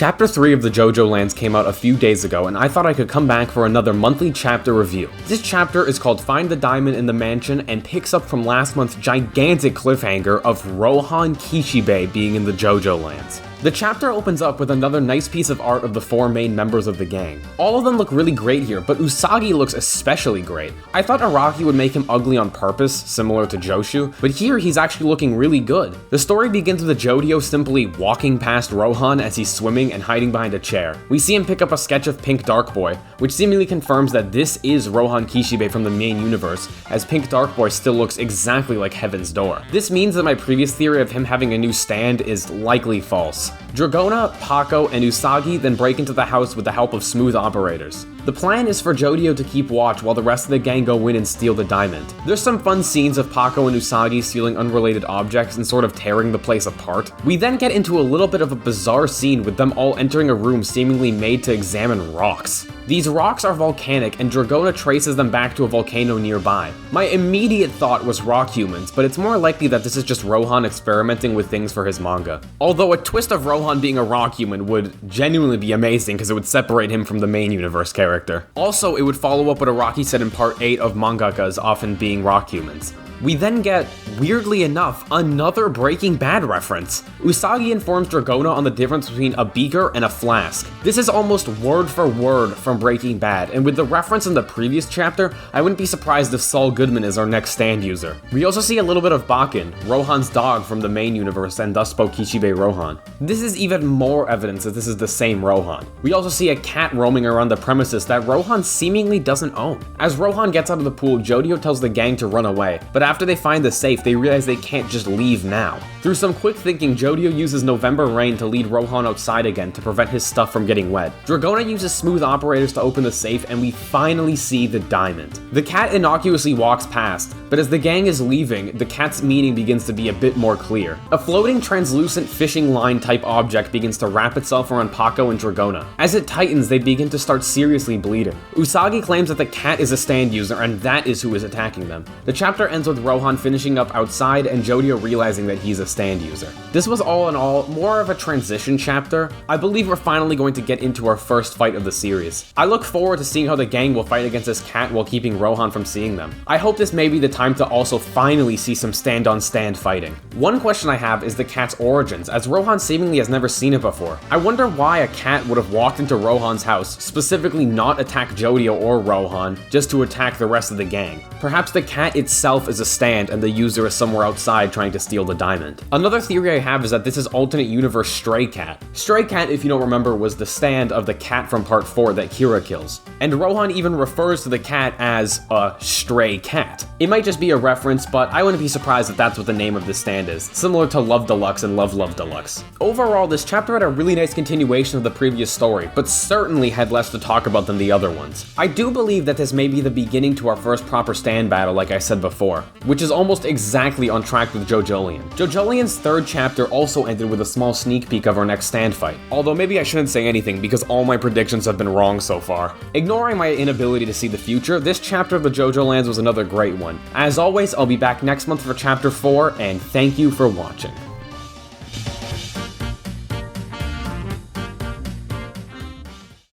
Chapter 3 of the JoJoLands came out a few days ago, and I thought I could come back for another monthly chapter review. This chapter is called Find the Diamond in the Mansion and picks up from last month's gigantic cliffhanger of Rohan Kishibe being in the JoJoLands. The chapter opens up with another nice piece of art of the 4 main members of the gang. All of them look really great here, but Usagi looks especially great. I thought Araki would make him ugly on purpose, similar to Joshu, but here he's actually looking really good. The story begins with a Jodio simply walking past Rohan as he's swimming and hiding behind a chair. We see him pick up a sketch of Pink Dark Boy, which seemingly confirms that this is Rohan Kishibe from the main universe, as Pink Dark Boy still looks exactly like Heaven's Door. This means that my previous theory of him having a new stand is likely false. Dragona, Paco, and Usagi then break into the house with the help of smooth operators. The plan is for Jodio to keep watch while the rest of the gang go in and steal the diamond. There's some fun scenes of Paco and Usagi stealing unrelated objects and sort of tearing the place apart. We then get into a little bit of a bizarre scene with them all entering a room seemingly made to examine rocks. These rocks are volcanic, and Dragona traces them back to a volcano nearby. My immediate thought was rock humans, but it's more likely that this is just Rohan experimenting with things for his manga. Although a twist of Rohan being a rock human would genuinely be amazing because it would separate him from the main universe character. Also, it would follow up what Araki said in part 8 of mangakas often being rock humans. We then get, weirdly enough, another Breaking Bad reference. Usagi informs Dragona on the difference between a beaker and a flask. This is almost word for word from Breaking Bad, and with the reference in the previous chapter, I wouldn't be surprised if Saul Goodman is our next stand user. We also see a little bit of Bakken, Rohan's dog from the main universe, and thus spoke Kishibe Rohan. This is even more evidence that this is the same Rohan. We also see a cat roaming around the premises that Rohan seemingly doesn't own. As Rohan gets out of the pool, Jodio tells the gang to run away, but after they find the safe, they realize they can't just leave now. Through some quick thinking, Jodio uses November rain to lead Rohan outside again to prevent his stuff from getting wet. Dragona uses smooth operators to open the safe, and we finally see the diamond. The cat innocuously walks past, but as the gang is leaving, the cat's meaning begins to be a bit more clear. A floating translucent fishing line type object begins to wrap itself around Paco and Dragona. As it tightens, they begin to start seriously bleeding. Usagi claims that the cat is a stand user, and that is who is attacking them. The chapter ends with Rohan finishing up outside and Jodio realizing that he's a stand user. This was all in all more of a transition chapter. I believe we're finally going to get into our first fight of the series. I look forward to seeing how the gang will fight against this cat while keeping Rohan from seeing them. I hope this may be the time to also finally see some stand-on-stand fighting. One question I have is the cat's origins, as Rohan seemingly has never seen it before. I wonder why a cat would have walked into Rohan's house, specifically not attack Jodio or Rohan, just to attack the rest of the gang. Perhaps the cat itself is a stand and the user is somewhere outside trying to steal the diamond. Another theory I have is that this is alternate universe Stray Cat. Stray Cat, if you don't remember, was the stand of the cat from part 4 that Kira kills. And Rohan even refers to the cat as a stray cat. It might just be a reference, but I wouldn't be surprised if that's what the name of this stand is, similar to Love Deluxe and Love Love Deluxe. Overall, this chapter had a really nice continuation of the previous story, but certainly had less to talk about than the other ones. I do believe that this may be the beginning to our first proper stand battle, like I said before, which is almost exactly on track with JoJolion. JoJolion's 3rd chapter also ended with a small sneak peek of our next stand fight, although maybe I shouldn't say anything because all my predictions have been wrong so far. Ignoring my inability to see the future, this chapter of the JoJoLands was another great one. As always, I'll be back next month for chapter 4, and thank you for watching.